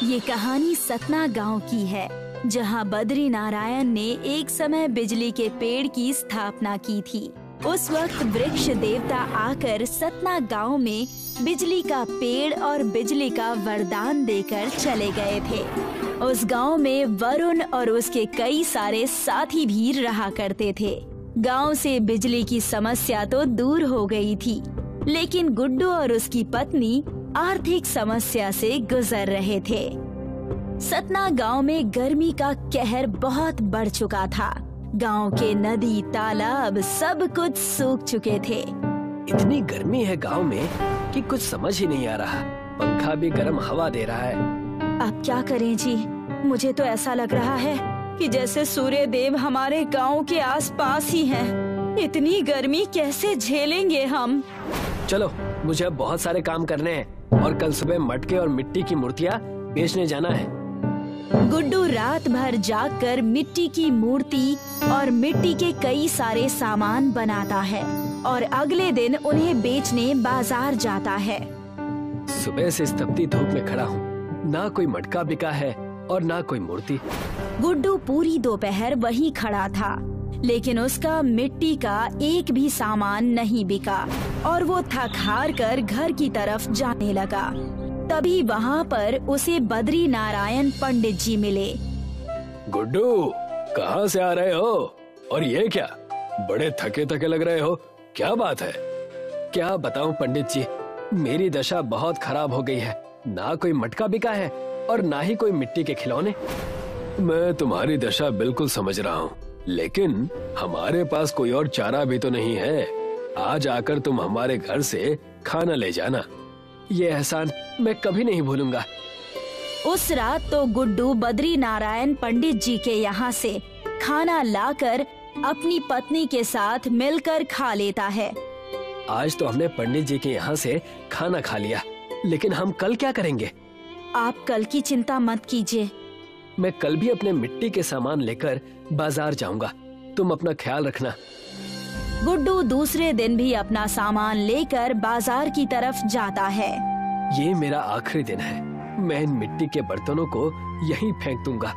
ये कहानी सतना गांव की है, जहां बद्री नारायण ने एक समय बिजली के पेड़ की स्थापना की थी। उस वक्त वृक्ष देवता आकर सतना गांव में बिजली का पेड़ और बिजली का वरदान देकर चले गए थे। उस गांव में वरुण और उसके कई सारे साथी भी रहा करते थे। गांव से बिजली की समस्या तो दूर हो गई थी, लेकिन गुड्डू और उसकी पत्नी आर्थिक समस्या से गुजर रहे थे। सतना गांव में गर्मी का कहर बहुत बढ़ चुका था। गांव के नदी, तालाब सब कुछ सूख चुके थे। इतनी गर्मी है गांव में कि कुछ समझ ही नहीं आ रहा। पंखा भी गर्म हवा दे रहा है। अब क्या करें जी? मुझे तो ऐसा लग रहा है कि जैसे सूर्य देव हमारे गांव के आसपास ही हैं। इतनी गर्मी कैसे झेलेंगे हम? चलो, मुझे अब बहुत सारे काम करने हैं और कल सुबह मटके और मिट्टी की मूर्तियाँ बेचने जाना है। गुड्डू रात भर जागकर मिट्टी की मूर्ति और मिट्टी के कई सारे सामान बनाता है और अगले दिन उन्हें बेचने बाजार जाता है। सुबह से इस तपती धूप में खड़ा हूँ, ना कोई मटका बिका है और ना कोई मूर्ति। गुड्डू पूरी दोपहर वहीं खड़ा था, लेकिन उसका मिट्टी का एक भी सामान नहीं बिका और वो थक हार कर घर की तरफ जाने लगा। तभी वहाँ पर उसे बद्री नारायण पंडित जी मिले। गुड्डू, कहाँ से आ रहे हो? और ये क्या, बड़े थके थके लग रहे हो, क्या बात है? क्या बताऊं पंडित जी, मेरी दशा बहुत खराब हो गई है। ना कोई मटका बिका है और ना ही कोई मिट्टी के खिलौने। मैं तुम्हारी दशा बिल्कुल समझ रहा हूँ, लेकिन हमारे पास कोई और चारा भी तो नहीं है। आज आकर तुम हमारे घर से खाना ले जाना। ये एहसान मैं कभी नहीं भूलूंगा। उस रात तो गुड्डू बद्री नारायण पंडित जी के यहाँ से खाना लाकर अपनी पत्नी के साथ मिलकर खा लेता है। आज तो हमने पंडित जी के यहाँ से खाना खा लिया, लेकिन हम कल क्या करेंगे? आप कल की चिंता मत कीजिए। मैं कल भी अपने मिट्टी के सामान लेकर बाजार जाऊंगा। तुम अपना ख्याल रखना। गुड्डू दूसरे दिन भी अपना सामान लेकर बाजार की तरफ जाता है। ये मेरा आखिरी दिन है। मैं इन मिट्टी के बर्तनों को यहीं फेंक दूंगा।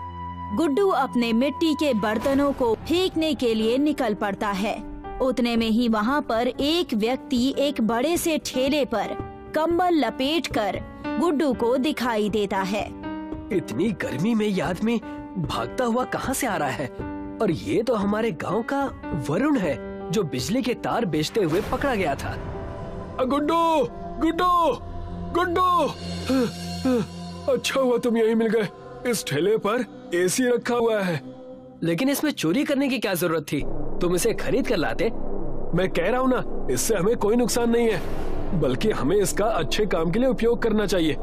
गुड्डू अपने मिट्टी के बर्तनों को फेंकने के लिए निकल पड़ता है। उतने में ही वहाँ पर एक व्यक्ति एक बड़े से ठेले पर कंबल लपेटकर गुड्डू को दिखाई देता है। इतनी गर्मी में ये आदमी भागता हुआ कहाँ से आ रहा है? और ये तो हमारे गांव का वरुण है, जो बिजली के तार बेचते हुए पकड़ा गया था। गुड्डू, गुड्डू, गुड्डू! अच्छा हुआ तुम यहीं मिल गए। इस ठेले पर एसी रखा हुआ है। लेकिन इसमें चोरी करने की क्या जरूरत थी? तुम इसे खरीद कर लाते। मैं कह रहा हूँ ना, इससे हमें कोई नुकसान नहीं है, बल्कि हमें इसका अच्छे काम के लिए उपयोग करना चाहिए।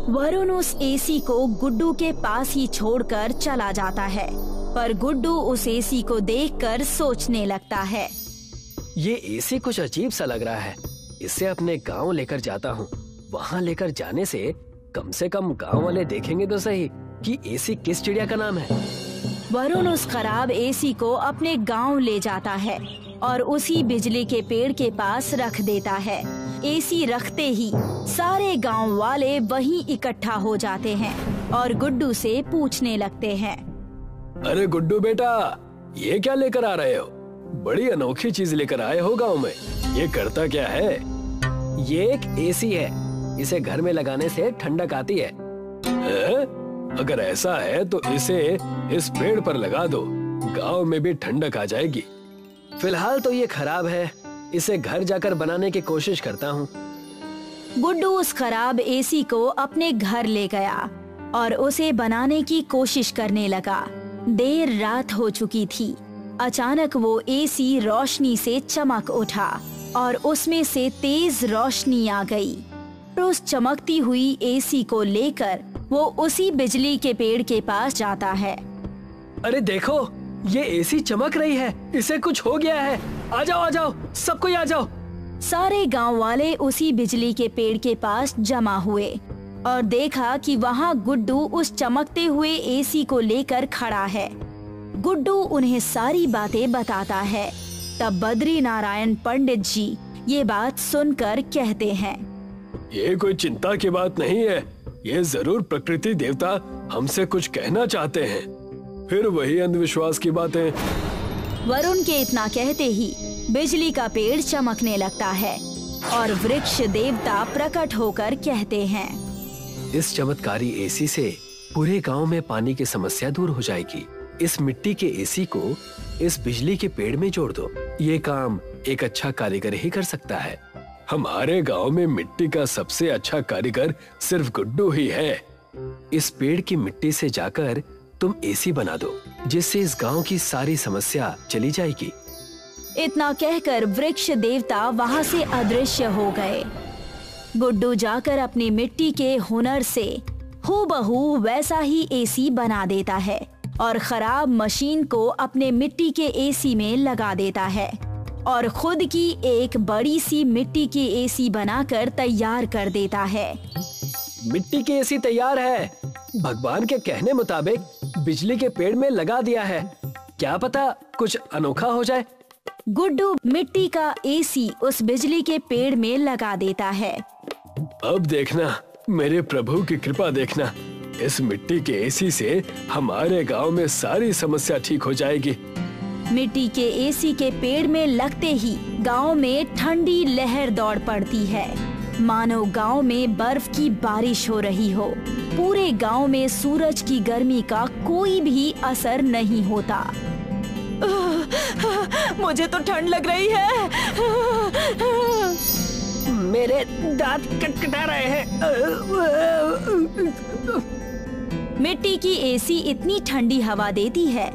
वरुण उस एसी को गुड्डू के पास ही छोड़कर चला जाता है, पर गुड्डू उस एसी को देखकर सोचने लगता है। ये एसी कुछ अजीब सा लग रहा है। इसे अपने गांव लेकर जाता हूँ। वहाँ लेकर जाने से कम गांव वाले देखेंगे तो सही कि एसी किस चिड़िया का नाम है। वरुण उस खराब एसी को अपने गांव ले जाता है और उसी बिजली के पेड़ के पास रख देता है। एसी रखते ही सारे गांव वाले वहीं इकट्ठा हो जाते हैं और गुड्डू से पूछने लगते हैं। अरे गुड्डू बेटा, ये क्या लेकर आ रहे हो? बड़ी अनोखी चीज लेकर आए हो गांव में। ये करता क्या है? ये एक एसी है। इसे घर में लगाने से ठंडक आती है। अगर ऐसा है तो इसे इस पेड़ पर लगा दो, गांव में भी ठंडक आ जाएगी। फिलहाल तो ये खराब है, इसे घर जाकर बनाने की कोशिश करता हूँ। गुड्डू उस खराब एसी को अपने घर ले गया और उसे बनाने की कोशिश करने लगा। देर रात हो चुकी थी। अचानक वो एसी रोशनी से चमक उठा और उसमें से तेज रोशनी आ गई। उस चमकती हुई एसी को लेकर वो उसी बिजली के पेड़ के पास जाता है। अरे देखो, ये एसी चमक रही है। इसे कुछ हो गया है। आ जाओ, आ जाओ, सब कोई आ जाओ। सारे गांव वाले उसी बिजली के पेड़ के पास जमा हुए और देखा कि वहाँ गुड्डू उस चमकते हुए एसी को लेकर खड़ा है। गुड्डू उन्हें सारी बातें बताता है। तब बद्री नारायण पंडित जी ये बात सुनकर कहते हैं, ये कोई चिंता की बात नहीं है। ये जरूर प्रकृति देवता हमसे कुछ कहना चाहते हैं। फिर वही अंधविश्वास की बातें। वरुण के इतना कहते ही बिजली का पेड़ चमकने लगता है और वृक्ष देवता प्रकट होकर कहते हैं, इस चमत्कारी एसी से पूरे गांव में पानी की समस्या दूर हो जाएगी। इस मिट्टी के एसी को इस बिजली के पेड़ में जोड़ दो। ये काम एक अच्छा कारीगर ही कर सकता है। हमारे गांव में मिट्टी का सबसे अच्छा कारीगर सिर्फ गुड्डू ही है। इस पेड़ की मिट्टी से जाकर तुम एसी बना दो, जिससे इस गांव की सारी समस्या चली जाएगी। इतना कहकर वृक्ष देवता वहाँ से अदृश्य हो गए। गुड्डू जाकर अपनी मिट्टी के हुनर से हूबहू वैसा ही एसी बना देता है और खराब मशीन को अपने मिट्टी के एसी में लगा देता है और खुद की एक बड़ी सी मिट्टी की एसी बनाकर तैयार कर देता है। मिट्टी की एसी तैयार है। भगवान के कहने मुताबिक बिजली के पेड़ में लगा दिया है। क्या पता कुछ अनोखा हो जाए। गुड्डू मिट्टी का एसी उस बिजली के पेड़ में लगा देता है। अब देखना, मेरे प्रभु की कृपा देखना। इस मिट्टी के एसी से हमारे गांव में सारी समस्या ठीक हो जाएगी। मिट्टी के एसी के पेड़ में लगते ही गांव में ठंडी लहर दौड़ पड़ती है, मानो गांव में बर्फ की बारिश हो रही हो। पूरे गांव में सूरज की गर्मी का कोई भी असर नहीं होता। मुझे तो ठंड लग रही है। मेरे दांत कटकटा रहे हैं। मिट्टी की एसी इतनी ठंडी हवा देती है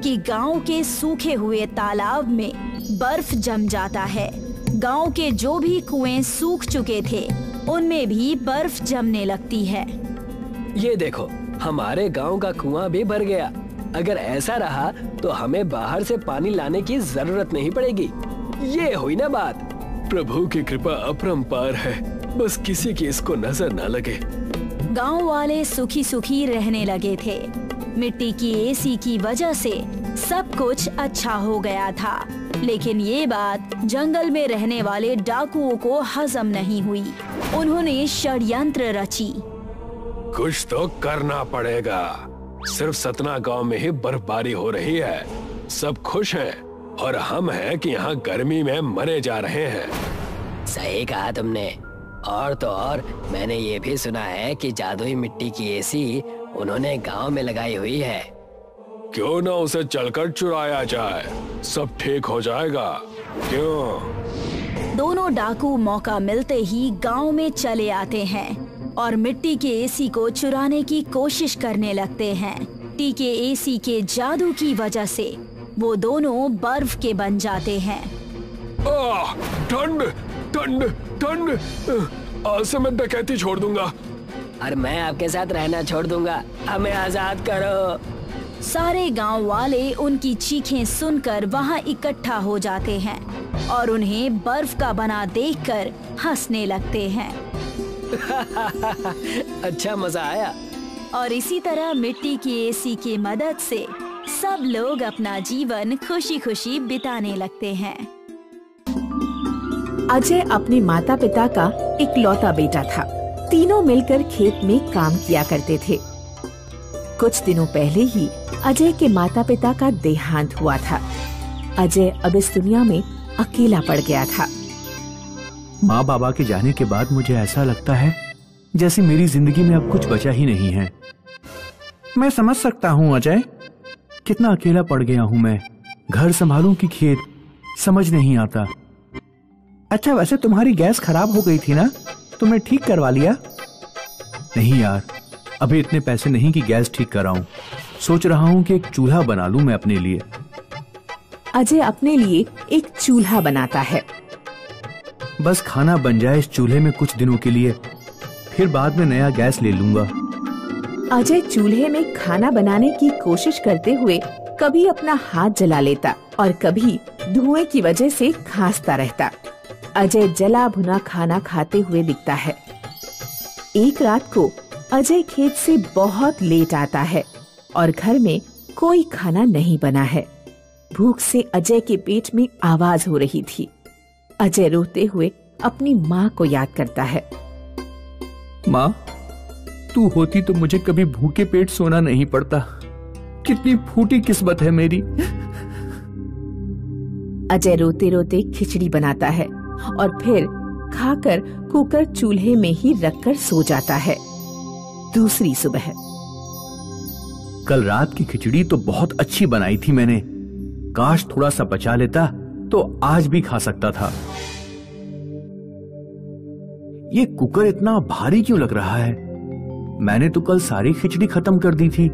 कि गांव के सूखे हुए तालाब में बर्फ जम जाता है। गांव के जो भी कुएं सूख चुके थे उनमें भी बर्फ जमने लगती है। ये देखो, हमारे गांव का कुआं भी भर गया। अगर ऐसा रहा तो हमें बाहर से पानी लाने की जरूरत नहीं पड़ेगी। ये हुई ना बात। प्रभु की कृपा अपरंपार है, बस किसी की इसको नजर ना लगे। गांव वाले सुखी सुखी रहने लगे थे। मिट्टी की एसी की वजह से सब कुछ अच्छा हो गया था, लेकिन ये बात जंगल में रहने वाले डाकुओं को हजम नहीं हुई। उन्होंने षड्यंत्र रची। कुछ तो करना पड़ेगा। सिर्फ सतना गांव में ही बर्फबारी हो रही है, सब खुश हैं और हम हैं कि यहाँ गर्मी में मरे जा रहे हैं। सही कहा तुमने। और तो और मैंने ये भी सुना है कि जादुई मिट्टी की एसी उन्होंने गांव में लगाई हुई है। क्यों ना उसे चलकर चुराया जाए, सब ठीक हो जाएगा। क्यों? दोनों डाकू मौका मिलते ही गांव में चले आते हैं और मिट्टी के एसी को चुराने की कोशिश करने लगते हैं। मिट्टी के एसी के जादू की वजह से वो दोनों बर्फ के बन जाते हैं। ठंड ठंड ठंड, आज से मैं डकैती छोड़ दूंगा। और मैं आपके साथ रहना छोड़ दूंगा, हमें आजाद करो। सारे गांव वाले उनकी चीखें सुनकर वहां इकट्ठा हो जाते हैं और उन्हें बर्फ का बना देखकर हंसने लगते हैं। अच्छा मजा आया। और इसी तरह मिट्टी की एसी की मदद से सब लोग अपना जीवन खुशी खुशी बिताने लगते हैं। अजय अपने माता पिता का इकलौता बेटा था। तीनों मिलकर खेत में काम किया करते थे। कुछ दिनों पहले ही अजय के माता पिता का देहांत हुआ था। अजय अब इस दुनिया में अकेला पड़ गया था। माँ बाबा के जाने के बाद मुझे ऐसा लगता है जैसे मेरी जिंदगी में अब कुछ बचा ही नहीं है। मैं समझ सकता हूँ अजय, कितना अकेला पड़ गया हूँ मैं। घर संभालूं कि खेत, समझ नहीं आता। अच्छा वैसे तुम्हारी गैस खराब हो गई थी ना, तुमने ठीक करवा लिया? नहीं यार, अभी इतने पैसे नहीं कि गैस ठीक कराऊं। सोच रहा हूँ कि एक चूल्हा बना लूं मैं अपने लिए। अजय अपने लिए एक चूल्हा बनाता है। बस खाना बन जाए इस चूल्हे में कुछ दिनों के लिए, फिर बाद में नया गैस ले लूंगा। अजय चूल्हे में खाना बनाने की कोशिश करते हुए कभी अपना हाथ जला लेता और कभी धुएं की वजह से खांसता रहता। अजय जला भुना खाना खाते हुए दिखता है। एक रात को अजय खेत से बहुत लेट आता है और घर में कोई खाना नहीं बना है। भूख से अजय के पेट में आवाज हो रही थी। अजय रोते हुए अपनी माँ को याद करता है। माँ, तू होती तो मुझे कभी भूखे पेट सोना नहीं पड़ता। कितनी फूटी किस्मत है मेरी। अजय रोते रोते खिचड़ी बनाता है और फिर खाकर कुकर चूल्हे में ही रखकर सो जाता है। दूसरी सुबह। कल रात की खिचड़ी तो बहुत अच्छी बनाई थी मैंने। काश थोड़ा सा बचा लेता तो आज भी खा सकता था। ये कुकर इतना भारी क्यों लग रहा है? मैंने तो कल सारी खिचड़ी खत्म कर दी थी।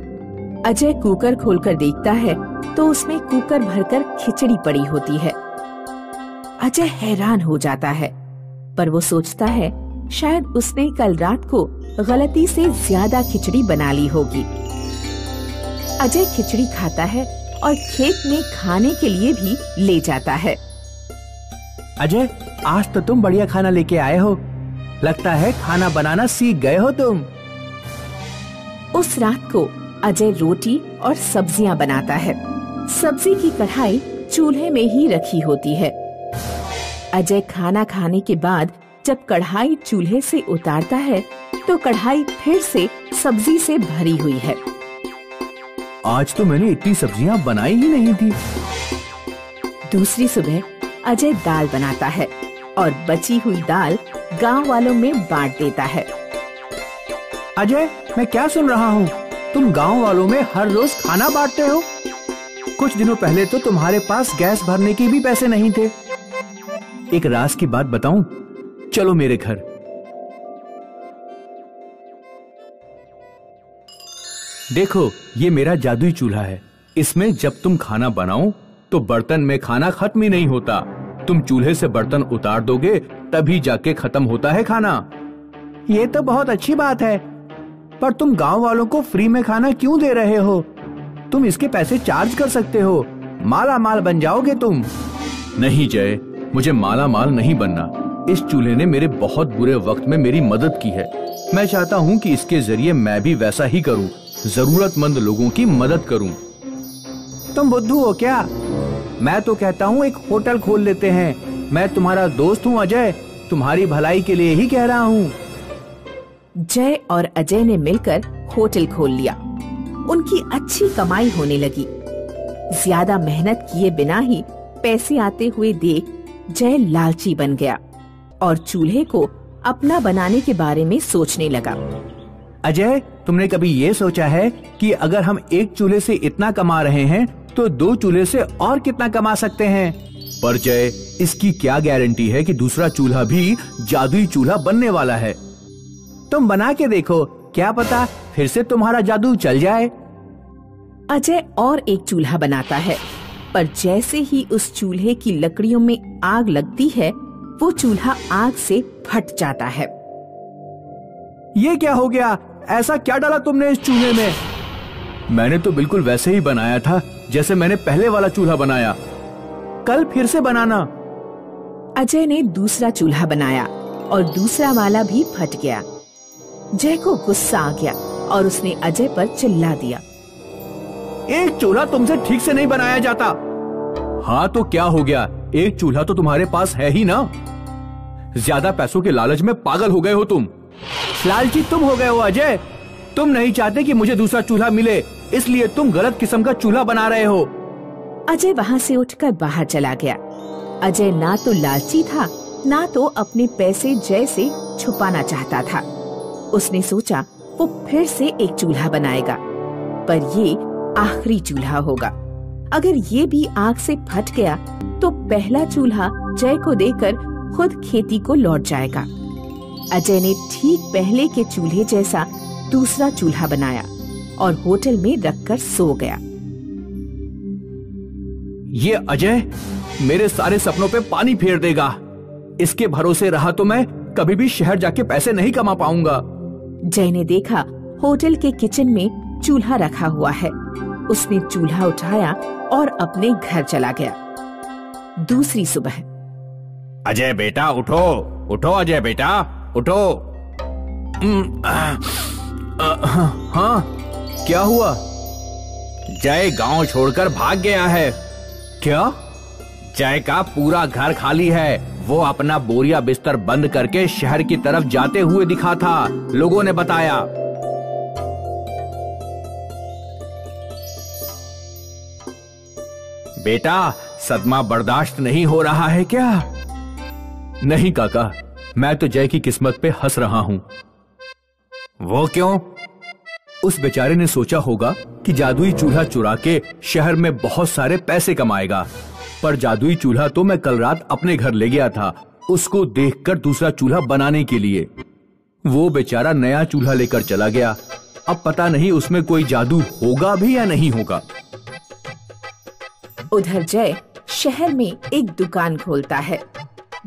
अजय कुकर खोलकर देखता है तो उसमें कुकर भरकर खिचड़ी पड़ी होती है। अजय हैरान हो जाता है, पर वो सोचता है शायद उसने कल रात को गलती से ज्यादा खिचड़ी बना ली होगी। अजय खिचड़ी खाता है और खेत में खाने के लिए भी ले जाता है। अजय, आज तो तुम बढ़िया खाना लेके आए हो। लगता है खाना बनाना सीख गए हो तुम। उस रात को अजय रोटी और सब्जियां बनाता है। सब्जी की कढ़ाई चूल्हे में ही रखी होती है। अजय खाना खाने के बाद जब कढ़ाई चूल्हे से उतारता है तो कढ़ाई फिर से सब्जी से भरी हुई है। आज तो मैंने इतनी सब्जियां बनाई ही नहीं थी। दूसरी सुबह अजय दाल बनाता है और बची हुई दाल गांव वालों में बांट देता है। अजय, मैं क्या सुन रहा हूँ? तुम गांव वालों में हर रोज खाना बांटते हो? कुछ दिनों पहले तो तुम्हारे पास गैस भरने के भी पैसे नहीं थे। एक राज की बात बताऊं? चलो मेरे घर। देखो, ये मेरा जादुई चूल्हा है। इसमें जब तुम खाना बनाओ तो बर्तन में खाना खत्म ही नहीं होता। तुम चूल्हे से बर्तन उतार दोगे तभी जाके खत्म होता है खाना। ये तो बहुत अच्छी बात है, पर तुम गांव वालों को फ्री में खाना क्यों दे रहे हो? तुम इसके पैसे चार्ज कर सकते हो। माला माल बन जाओगे तुम। नहीं जय, मुझे माला माल नहीं बनना। इस चूल्हे ने मेरे बहुत बुरे वक्त में मेरी मदद की है। मैं चाहता हूँ कि इसके जरिए मैं भी वैसा ही करूँ, जरूरतमंद लोगों की मदद करूँ। तुम बुद्धू हो क्या? मैं तो कहता हूँ एक होटल खोल लेते हैं। मैं तुम्हारा दोस्त हूँ अजय, तुम्हारी भलाई के लिए ही कह रहा हूँ। जय और अजय ने मिलकर होटल खोल लिया। उनकी अच्छी कमाई होने लगी। ज्यादा मेहनत किए बिना ही पैसे आते हुए देख जय लालची बन गया और चूल्हे को अपना बनाने के बारे में सोचने लगा। अजय, तुमने कभी ये सोचा है कि अगर हम एक चूल्हे से इतना कमा रहे हैं तो दो चूल्हे से और कितना कमा सकते हैं? पर जय, इसकी क्या गारंटी है कि दूसरा चूल्हा भी जादुई चूल्हा बनने वाला है? तुम बना के देखो, क्या पता फिर से तुम्हारा जादू चल जाए। अजय और एक चूल्हा बनाता है, पर जैसे ही उस चूल्हे की लकड़ियों में आग लगती है वो चूल्हा आग से फट जाता है। ये क्या हो गया? ऐसा क्या डाला तुमने इस चूल्हे में? मैंने तो बिल्कुल वैसे ही बनाया था जैसे मैंने पहले वाला चूल्हा बनाया। कल फिर से बनाना। अजय ने दूसरा चूल्हा बनाया और दूसरा वाला भी फट गया। जय को गुस्सा आ गया और उसने अजय पर चिल्ला दिया। एक चूल्हा तुमसे ठीक से नहीं बनाया जाता। हाँ तो क्या हो गया? एक चूल्हा तो तुम्हारे पास है ही ना। ज्यादा पैसों के लालच में पागल हो गए हो तुम। लालची तुम हो गए हो अजय। तुम नहीं चाहते कि मुझे दूसरा चूल्हा मिले, इसलिए तुम गलत किस्म का चूल्हा बना रहे हो। अजय वहाँ से उठकर बाहर चला गया। अजय ना तो लालची था, ना तो अपने पैसे जय से छुपाना चाहता था। उसने सोचा वो फिर से एक चूल्हा बनाएगा, पर ये आखिरी चूल्हा होगा। अगर ये भी आग से फट गया तो पहला चूल्हा जय को देकर खुद खेती को लौट जाएगा। अजय ने ठीक पहले के चूल्हे जैसा दूसरा चूल्हा बनाया और होटल में रखकर सो गया। ये अजय मेरे सारे सपनों पे पानी फेर देगा। इसके भरोसे रहा तो मैं कभी भी शहर जाके पैसे नहीं कमा पाऊंगा। जय ने देखा होटल के किचन में चूल्हा रखा हुआ है। उसने चूल्हा उठाया और अपने घर चला गया। दूसरी सुबह। अजय बेटा उठो, उठो अजय बेटा उठो। हाँ, क्या हुआ? जय गांव छोड़कर भाग गया है। क्या? जय का पूरा घर खाली है। वो अपना बोरिया बिस्तर बंद करके शहर की तरफ जाते हुए दिखा था, लोगों ने बताया। बेटा, सदमा बर्दाश्त नहीं हो रहा है क्या? नहीं काका, मैं तो जय की किस्मत पे हंस रहा हूँ। वो क्यों? उस बेचारे ने सोचा होगा कि जादुई चूल्हा चुरा के शहर में बहुत सारे पैसे कमाएगा, पर जादुई चूल्हा तो मैं कल रात अपने घर ले गया था उसको देखकर दूसरा चूल्हा बनाने के लिए। वो बेचारा नया चूल्हा लेकर चला गया। अब पता नहीं उसमें कोई जादू होगा भी या नहीं होगा। उधर जय शहर में एक दुकान खोलता है,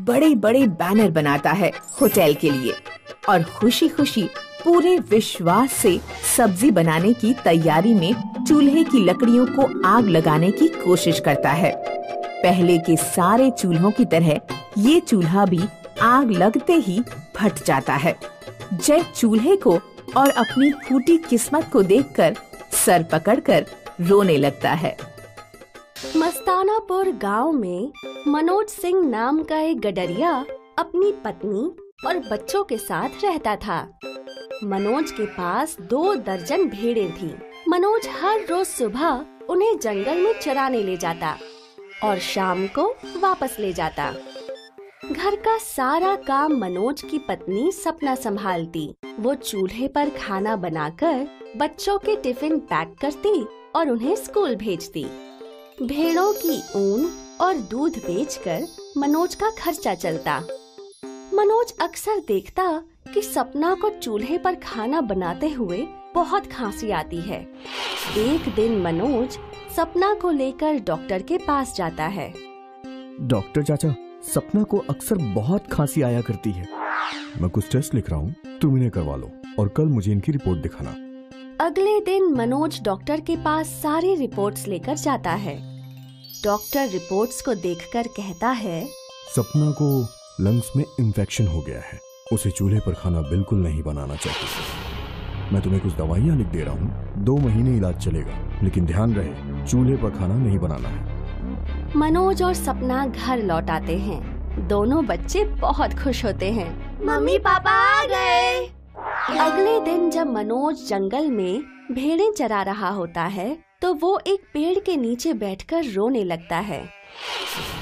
बड़े बड़े बैनर बनाता है होटल के लिए और खुशी खुशी पूरे विश्वास से सब्जी बनाने की तैयारी में चूल्हे की लकड़ियों को आग लगाने की कोशिश करता है। पहले के सारे चूल्हों की तरह ये चूल्हा भी आग लगते ही फट जाता है। जय चूल्हे को और अपनी फूटी किस्मत को देखकर सर पकड़कर रोने लगता है। मस्तानापुर गांव में मनोज सिंह नाम का एक गडरिया अपनी पत्नी और बच्चों के साथ रहता था। मनोज के पास 2 दर्जन भेड़ें थी। मनोज हर रोज सुबह उन्हें जंगल में चराने ले जाता और शाम को वापस ले जाता। घर का सारा काम मनोज की पत्नी सपना संभालती। वो चूल्हे पर खाना बनाकर बच्चों के टिफिन पैक करती और उन्हें स्कूल भेजती। भेड़ों की ऊन और दूध बेचकर मनोज का खर्चा चलता। मनोज अक्सर देखता कि सपना को चूल्हे पर खाना बनाते हुए बहुत खांसी आती है। एक दिन मनोज सपना को लेकर डॉक्टर के पास जाता है। डॉक्टर चाचा, सपना को अक्सर बहुत खांसी आया करती है। मैं कुछ टेस्ट लिख रहा हूँ, तुम इन्हें करवा लो और कल मुझे इनकी रिपोर्ट दिखाना। अगले दिन मनोज डॉक्टर के पास सारी रिपोर्ट्स लेकर जाता है। डॉक्टर रिपोर्ट्स को देखकर कहता है, सपना को लंग्स में इन्फेक्शन हो गया है। उसे चूल्हे पर खाना बिल्कुल नहीं बनाना चाहिए। मैं तुम्हें कुछ दवाइयाँ लिख दे रहा हूँ, 2 महीने इलाज चलेगा, लेकिन ध्यान रहे चूल्हे पर खाना नहीं बनाना है। मनोज और सपना घर लौट आते हैं। दोनों बच्चे बहुत खुश होते हैं। मम्मी पापा आ गए। अगले दिन जब मनोज जंगल में भेड़ें चरा रहा होता है तो वो एक पेड़ के नीचे बैठकर रोने लगता है।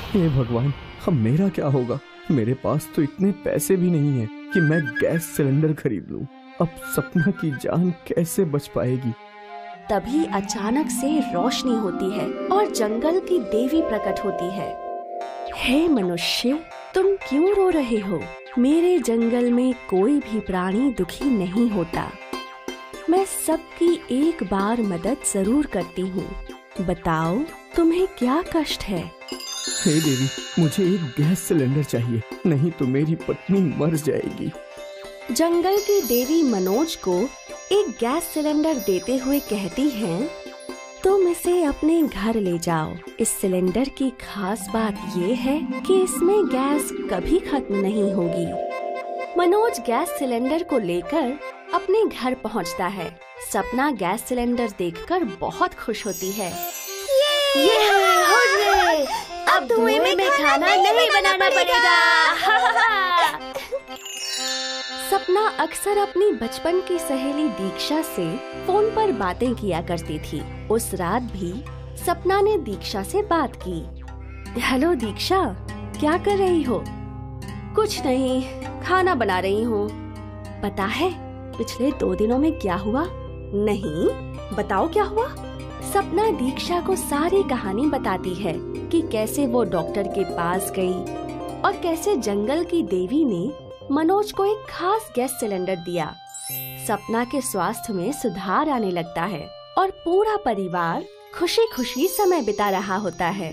हे भगवान, अब मेरा क्या होगा? मेरे पास तो इतने पैसे भी नहीं है कि मैं गैस सिलेंडर खरीद लूं। अब सपना की जान कैसे बच पाएगी? तभी अचानक से रोशनी होती है और जंगल की देवी प्रकट होती है। हे मनुष्य, तुम क्यों रो रहे हो? मेरे जंगल में कोई भी प्राणी दुखी नहीं होता। मैं सबकी एक बार मदद जरूर करती हूँ। बताओ तुम्हें क्या कष्ट है? हे देवी, मुझे एक गैस सिलेंडर चाहिए, नहीं तो मेरी पत्नी मर जाएगी। जंगल की देवी मनोज को एक गैस सिलेंडर देते हुए कहती हैं, तुम इसे अपने घर ले जाओ। इस सिलेंडर की खास बात ये है कि इसमें गैस कभी खत्म नहीं होगी। मनोज गैस सिलेंडर को लेकर अपने घर पहुंचता है। सपना गैस सिलेंडर देखकर बहुत खुश होती है। अब धुएं में खाना नहीं बनाना पड़ेगा। सपना अक्सर अपनी बचपन की सहेली दीक्षा से फोन पर बातें किया करती थी। उस रात भी सपना ने दीक्षा से बात की। हेलो दीक्षा, क्या कर रही हो? कुछ नहीं, खाना बना रही हूँ। पता है पिछले 2 दिनों में क्या हुआ? नहीं, बताओ क्या हुआ? सपना दीक्षा को सारी कहानी बताती है कि कैसे वो डॉक्टर के पास गई और कैसे जंगल की देवी ने मनोज को एक खास गैस सिलेंडर दिया। सपना के स्वास्थ्य में सुधार आने लगता है और पूरा परिवार खुशी खुशी समय बिता रहा होता है।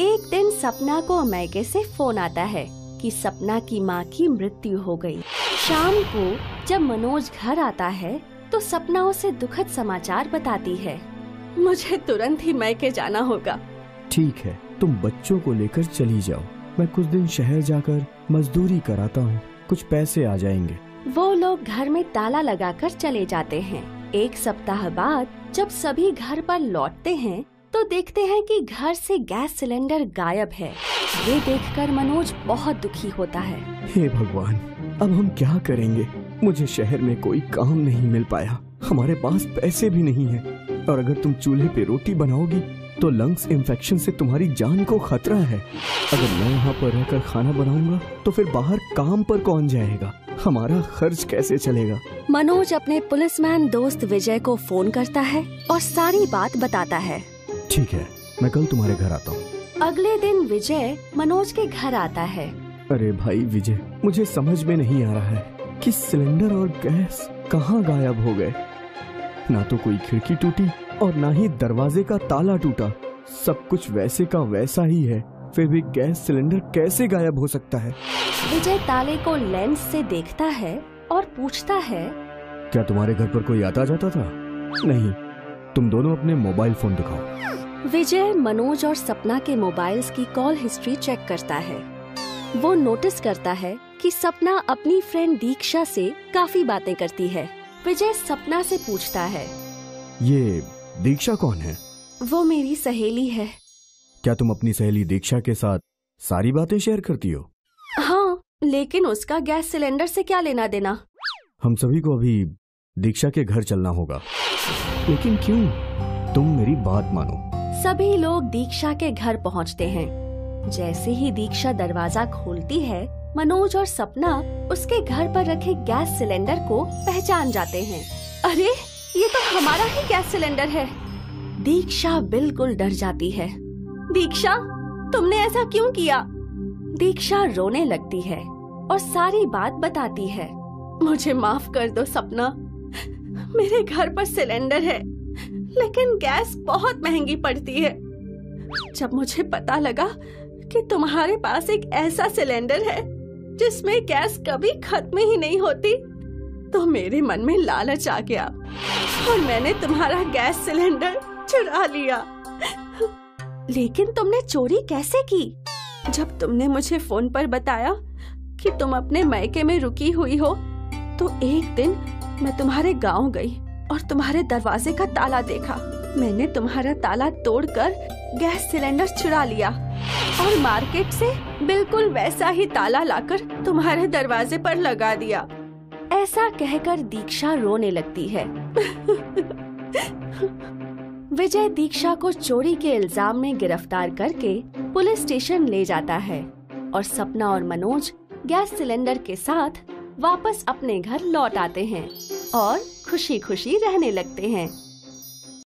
एक दिन सपना को मैके से फोन आता है कि सपना की माँ की मृत्यु हो गई। शाम को जब मनोज घर आता है तो सपना उसे दुखद समाचार बताती है। मुझे तुरंत ही मैके जाना होगा। ठीक है, तुम बच्चों को लेकर चली जाओ। मैं कुछ दिन शहर जाकर मजदूरी कराता हूँ, कुछ पैसे आ जाएंगे। वो लोग घर में ताला लगाकर चले जाते हैं। 1 सप्ताह बाद जब सभी घर पर लौटते हैं तो देखते हैं कि घर से गैस सिलेंडर गायब है। ये देखकर मनोज बहुत दुखी होता है। हे भगवान, अब हम क्या करेंगे? मुझे शहर में कोई काम नहीं मिल पाया, हमारे पास पैसे भी नहीं है, और अगर तुम चूल्हे पे रोटी बनाओगी तो लंग्स इन्फेक्शन से तुम्हारी जान को खतरा है। अगर मैं यहाँ पर रहकर खाना बनाऊंगा तो फिर बाहर काम पर कौन जाएगा? हमारा खर्च कैसे चलेगा? मनोज अपने पुलिसमैन दोस्त विजय को फोन करता है और सारी बात बताता है। ठीक है, मैं कल तुम्हारे घर आता हूँ। अगले दिन विजय मनोज के घर आता है। अरे भाई विजय, मुझे समझ में नहीं आ रहा है कि सिलेंडर और गैस कहाँ गायब हो गए। ना तो कोई खिड़की टूटी और ना ही दरवाजे का ताला टूटा। सब कुछ वैसे का वैसा ही है, फिर भी गैस सिलेंडर कैसे गायब हो सकता है? विजय ताले को लेंस से देखता है और पूछता है, क्या तुम्हारे घर पर कोई आता जाता था? नहीं। तुम दोनों अपने मोबाइल फोन दिखाओ। विजय मनोज और सपना के मोबाइल्स की कॉल हिस्ट्री चेक करता है। वो नोटिस करता है कि सपना अपनी फ्रेंड दीक्षा से काफी बातें करती है। विजय सपना से पूछता है, ये दीक्षा कौन है? वो मेरी सहेली है। क्या तुम अपनी सहेली दीक्षा के साथ सारी बातें शेयर करती हो? हाँ, लेकिन उसका गैस सिलेंडर से क्या लेना देना? हम सभी को अभी दीक्षा के घर चलना होगा। लेकिन क्यों? तुम मेरी बात मानो। सभी लोग दीक्षा के घर पहुंचते हैं। जैसे ही दीक्षा दरवाजा खोलती है, मनोज और सपना उसके घर पर रखे गैस सिलेंडर को पहचान जाते हैं। अरे, ये तो हमारा ही गैस सिलेंडर है। दीक्षा बिल्कुल डर जाती है। दीक्षा, तुमने ऐसा क्यों किया? दीक्षा रोने लगती है और सारी बात बताती है। मुझे माफ कर दो सपना, मेरे घर पर सिलेंडर है लेकिन गैस बहुत महंगी पड़ती है। जब मुझे पता लगा कि तुम्हारे पास एक ऐसा सिलेंडर है जिसमें गैस कभी खत्म ही नहीं होती, तो मेरे मन में लालच आ गया और मैंने तुम्हारा गैस सिलेंडर चुरा लिया। लेकिन तुमने चोरी कैसे की? जब तुमने मुझे फोन पर बताया कि तुम अपने मायके में रुकी हुई हो, तो एक दिन मैं तुम्हारे गांव गई और तुम्हारे दरवाजे का ताला देखा। मैंने तुम्हारा ताला तोड़कर गैस सिलेंडर चुरा लिया और मार्केट से बिल्कुल वैसा ही ताला लाकर तुम्हारे दरवाजे पर लगा दिया। ऐसा कहकर दीक्षा रोने लगती है। विजय दीक्षा को चोरी के इल्जाम में गिरफ्तार करके पुलिस स्टेशन ले जाता है और सपना और मनोज गैस सिलेंडर के साथ वापस अपने घर लौट आते हैं और खुशी खुशी रहने लगते हैं।